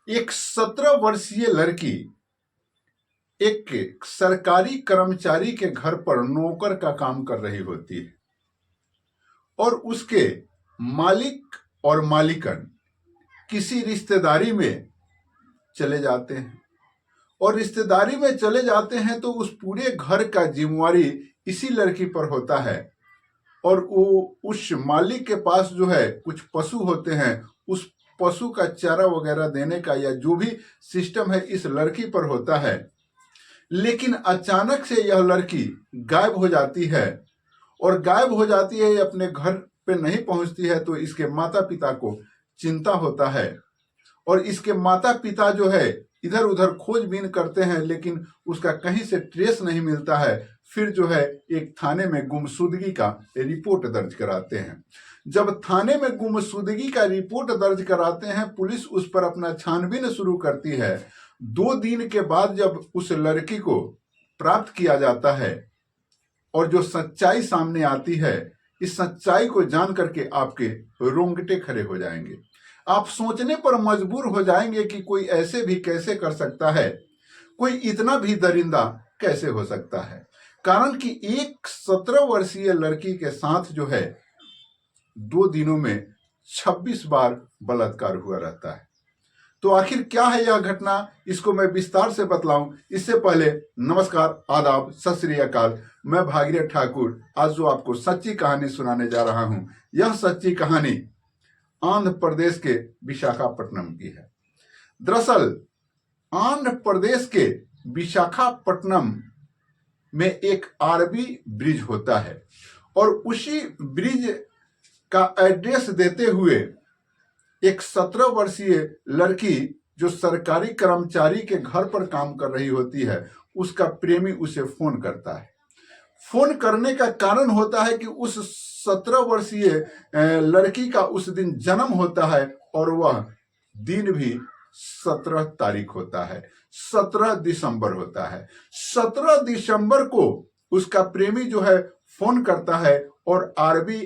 एक 17 वर्षीय लड़की एक सरकारी कर्मचारी के घर पर नौकर का काम कर रही होती है और उसके मालिक और मालिकन किसी रिश्तेदारी में चले जाते हैं और रिश्तेदारी में चले जाते हैं तो उस पूरे घर का जिम्मेवारी इसी लड़की पर होता है। और वो उस मालिक के पास जो है कुछ पशु होते हैं, उस पशु का चारा वगैरह देने का या जो भी सिस्टम है इस लड़की पर होता है। लेकिन अचानक से यह लड़की गायब हो जाती है और गायब हो जाती है, अपने घर पे नहीं पहुंचती है तो इसके माता पिता को चिंता होता है और इसके माता पिता जो है इधर उधर खोजबीन करते हैं लेकिन उसका कहीं से ट्रेस नहीं मिलता है। फिर जो है एक थाने में गुमशुदगी का रिपोर्ट दर्ज कराते हैं। जब थाने में गुमशुदगी का रिपोर्ट दर्ज कराते हैं, पुलिस उस पर अपना छानबीन शुरू करती है। 2 दिन के बाद जब उस लड़की को प्राप्त किया जाता है और जो सच्चाई सामने आती है, इस सच्चाई को जान करके आपके रोंगटे खड़े हो जाएंगे। आप सोचने पर मजबूर हो जाएंगे कि कोई ऐसे भी कैसे कर सकता है, कोई इतना भी दरिंदा कैसे हो सकता है। कारण कि एक 17 वर्षीय लड़की के साथ जो है 2 दिनों में 26 बार बलात्कार हुआ रहता है। तो आखिर क्या है यह घटना, इसको मैं विस्तार से बतलाऊं इससे पहले नमस्कार, आदाब, सत श्री अकाल। मैं भागीरथ ठाकुर आज जो आपको सच्ची कहानी सुनाने जा रहा हूं, यह सच्ची कहानी आंध्र प्रदेश के विशाखापट्टनम की है। दरअसल आंध्र प्रदेश के विशाखापट्टनम में एक आरबी ब्रिज होता है और उसी ब्रिज का एड्रेस देते हुए एक 17 वर्षीय लड़की जो सरकारी कर्मचारी के घर पर काम कर रही होती है, उसका प्रेमी उसे फोन करता है। फोन करने का कारण होता है कि उस 17 वर्षीय लड़की का उस दिन जन्म होता है और वह दिन भी 17 तारीख होता है, 17 दिसंबर होता है। 17 दिसंबर को उसका प्रेमी जो है फोन करता है और आरबी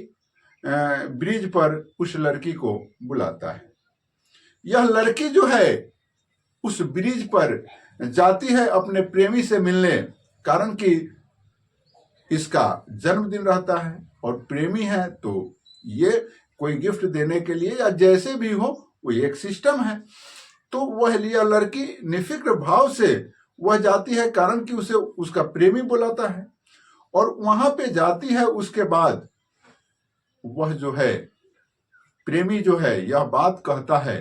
ब्रिज पर उस लड़की को बुलाता है। यह लड़की जो है उस ब्रिज पर जाती है अपने प्रेमी से मिलने, कारण कि इसका जन्मदिन रहता है और प्रेमी है तो ये कोई गिफ्ट देने के लिए या जैसे भी हो वो एक सिस्टम है। तो वह लिया लड़की निफिक्र भाव से वह जाती है, कारण कि उसे उसका प्रेमी बुलाता है और वहां पे जाती है। उसके बाद वह जो है प्रेमी जो है यह बात कहता है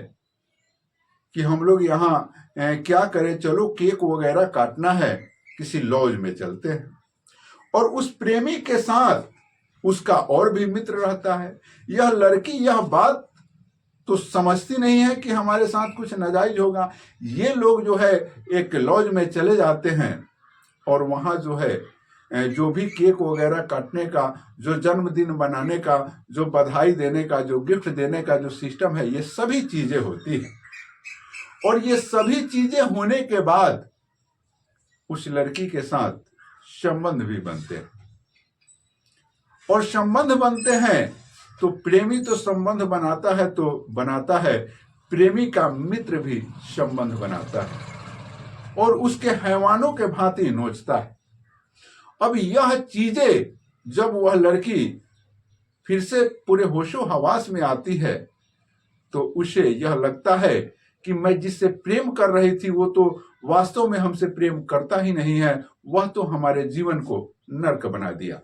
कि हम लोग यहाँ क्या करें, चलो केक वगैरह काटना है, किसी लॉज में चलते हैं। और उस प्रेमी के साथ उसका और भी मित्र रहता है। यह लड़की यह बात तो समझती नहीं है कि हमारे साथ कुछ नाजायज होगा। ये लोग जो है एक लॉज में चले जाते हैं और वहां जो है जो भी केक वगैरह काटने का, जो जन्मदिन बनाने का, जो बधाई देने का, जो गिफ्ट देने का जो सिस्टम है, ये सभी चीजें होती हैं। और ये सभी चीजें होने के बाद उस लड़की के साथ संबंध भी बनते हैं और संबंध बनते हैं तो प्रेमी तो संबंध बनाता है तो बनाता है, प्रेमी का मित्र भी संबंध बनाता है और उसके हैवानों के भांति नोचता है। अब यह चीजें जब वह लड़की फिर से पूरे होशो हवास में आती है तो उसे यह लगता है कि मैं जिससे प्रेम कर रही थी वो तो वास्तव में हमसे प्रेम करता ही नहीं है, वह तो हमारे जीवन को नर्क बना दिया।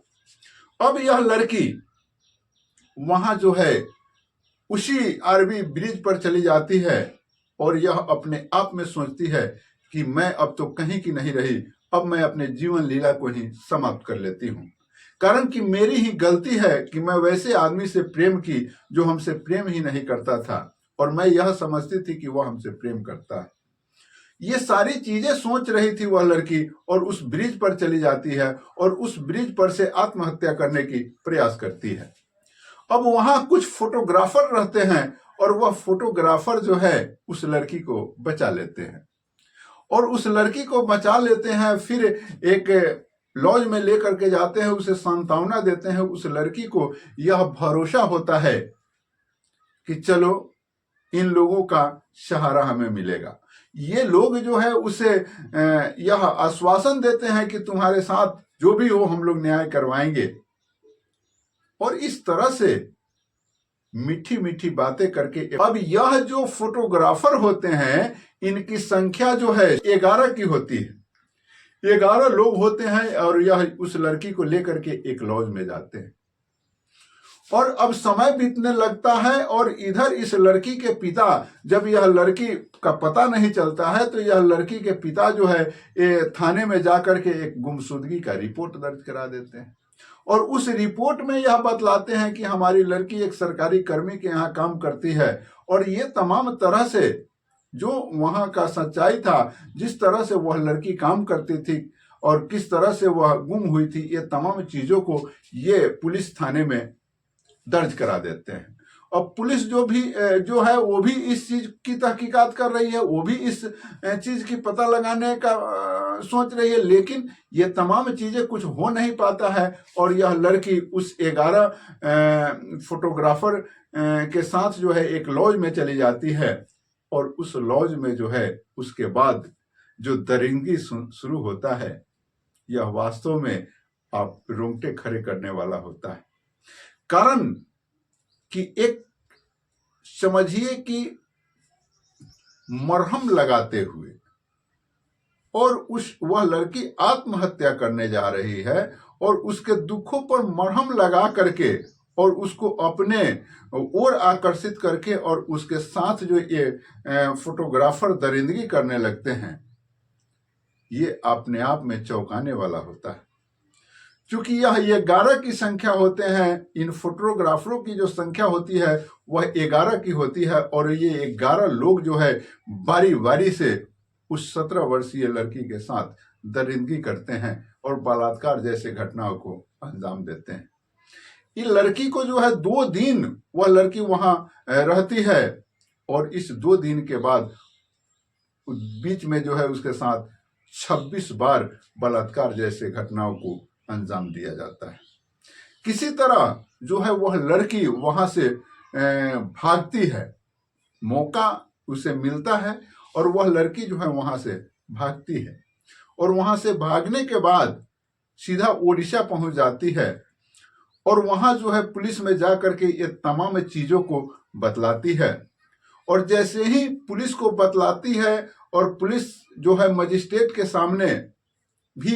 अब यह लड़की वहां जो है उसी आरबी ब्रिज पर चली जाती है और यह अपने आप में सोचती है कि मैं अब तो कहीं की नहीं रही, अब मैं अपने जीवन लीला को ही समाप्त कर लेती हूँ। कारण कि मेरी ही गलती है कि मैं वैसे आदमी से प्रेम की जो हमसे प्रेम ही नहीं करता था और मैं यह समझती थी कि वह हमसे प्रेम करता है। ये सारी चीजें सोच रही थी वह लड़की और उस ब्रिज पर चली जाती है और उस ब्रिज पर से आत्महत्या करने की प्रयास करती है। अब वहां कुछ फोटोग्राफर रहते हैं और वह फोटोग्राफर जो है उस लड़की को बचा लेते हैं और उस लड़की को बचा लेते हैं। फिर एक लॉज में लेकर के जाते हैं, उसे सांत्वना देते हैं। उस लड़की को यह भरोसा होता है कि चलो इन लोगों का सहारा हमें मिलेगा। ये लोग जो है उसे यह आश्वासन देते हैं कि तुम्हारे साथ जो भी हो हम लोग न्याय करवाएंगे, और इस तरह से मीठी मीठी बातें करके। अब यह जो फोटोग्राफर होते हैं, इनकी संख्या जो है 11 की होती है। 11 लोग होते हैं और यह उस लड़की को लेकर के एक लॉज में जाते हैं। और अब समय बीतने लगता है और इधर इस लड़की के पिता, जब यह लड़की का पता नहीं चलता है तो यह लड़की के पिता जो है थाने में जाकर के एक गुमशुदगी का रिपोर्ट दर्ज करा देते हैं। और उस रिपोर्ट में यह बतलाते हैं कि हमारी लड़की एक सरकारी कर्मी के यहाँ काम करती है, और ये तमाम तरह से जो वहां का सच्चाई था, जिस तरह से वह लड़की काम करती थी और किस तरह से वह गुम हुई थी, ये तमाम चीजों को ये पुलिस थाने में दर्ज करा देते हैं। अब पुलिस जो है वो भी इस चीज की तहकीकात कर रही है, वो भी इस चीज की पता लगाने का सोच रही है, लेकिन ये तमाम चीजें कुछ हो नहीं पाता है। और यह लड़की उस 11 फोटोग्राफर के साथ जो है एक लॉज में चली जाती है, और उस लॉज में जो है उसके बाद जो दरिंदगी शुरू होता है, यह वास्तव में आप रोंगटे खड़े करने वाला होता है। कारण कि एक समझिए कि मरहम लगाते हुए और वह लड़की आत्महत्या करने जा रही है, और उसके दुखों पर मरहम लगा करके और उसको अपने ओर आकर्षित करके और उसके साथ जो ये फोटोग्राफर दरिंदगी करने लगते हैं, ये अपने आप में चौंकाने वाला होता है। क्योंकि यह 11 की संख्या होते हैं, इन फोटोग्राफरों की जो संख्या होती है वह 11 की होती है, और ये 11 लोग जो है बारी बारी से उस 17 वर्षीय लड़की के साथ दरिंदगी करते हैं और बलात्कार जैसे घटनाओं को अंजाम देते हैं। इन लड़की को जो है 2 दिन वह लड़की वहां रहती है, और इस 2 दिन के बाद बीच में जो है उसके साथ 26 बार बलात्कार जैसे घटनाओं को अंजाम दिया जाता है। किसी तरह जो है वह लड़की वहां से भागती है, मौका उसे मिलता है और वह लड़की जो है वहां से भागती है, और वहां से भागने के बाद सीधा ओडिशा पहुंच जाती है, और वहां जो है पुलिस में जा करके ये तमाम चीजों को बतलाती है। और जैसे ही पुलिस को बतलाती है और पुलिस जो है मजिस्ट्रेट के सामने भी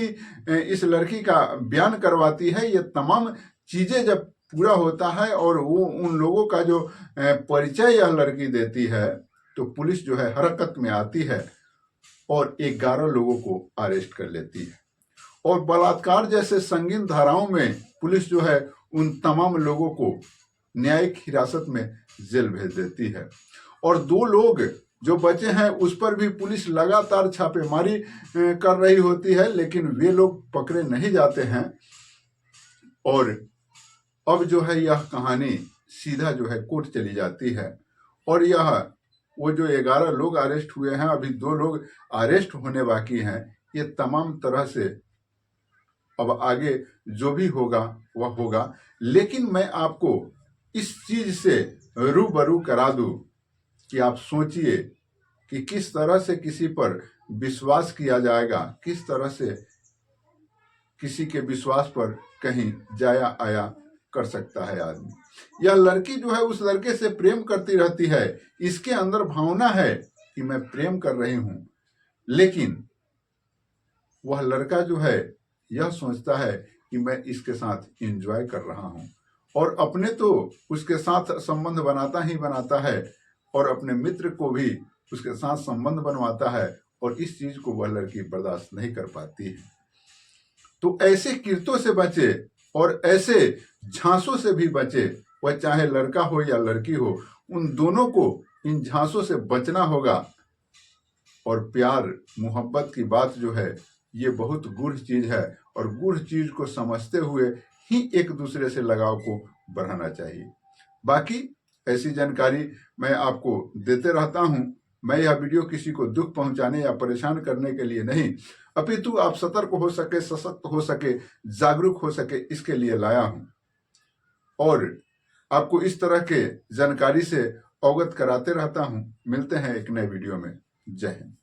इस लड़की का बयान करवाती है, ये तमाम चीजें जब पूरा होता है और वो उन लोगों का जो परिचय यह लड़की देती है, तो पुलिस जो है हरकत में आती है और 11 लोगों को अरेस्ट कर लेती है। और बलात्कार जैसे संगीन धाराओं में पुलिस जो है उन तमाम लोगों को न्यायिक हिरासत में जेल भेज देती है। और 2 लोग जो बचे हैं उस पर भी पुलिस लगातार छापेमारी कर रही होती है, लेकिन वे लोग पकड़े नहीं जाते हैं। और अब जो है यह कहानी सीधा जो है कोर्ट चली जाती है, और यह वो जो 11 लोग अरेस्ट हुए हैं, अभी 2 लोग अरेस्ट होने बाकी हैं। ये तमाम तरह से अब आगे जो भी होगा वह होगा, लेकिन मैं आपको इस चीज से रूबरू करा दूं कि आप सोचिए कि किस तरह से किसी पर विश्वास किया जाएगा, किस तरह से किसी के विश्वास पर कहीं जाया आया कर सकता है आदमी। यह लड़की जो है उस लड़के से प्रेम करती रहती है, इसके अंदर भावना है कि मैं प्रेम कर रही हूं, लेकिन वह लड़का जो है यह सोचता है कि मैं इसके साथ एंजॉय कर रहा हूं, और अपने तो उसके साथ संबंध बनाता ही बनाता है और अपने मित्र को भी उसके साथ संबंध बनवाता है, और इस चीज को वह लड़की बर्दाश्त नहीं कर पाती है। तो ऐसे किरतों से बचे और ऐसे झांसों से भी बचे, वह चाहे लड़का हो या लड़की हो, उन दोनों को इन झांसों से बचना होगा। और प्यार मोहब्बत की बात जो है ये बहुत गूढ़ चीज है, और गूढ़ चीज को समझते हुए ही एक दूसरे से लगाव को बढ़ाना चाहिए। बाकी ऐसी जानकारी मैं आपको देते रहता हूं। मैं यह वीडियो किसी को दुख पहुंचाने या परेशान करने के लिए नहीं, अपितु आप सतर्क हो सके, सशक्त हो सके, जागरूक हो सके, इसके लिए लाया हूं। और आपको इस तरह के जानकारी से अवगत कराते रहता हूं। मिलते हैं एक नए वीडियो में। जय हिंद।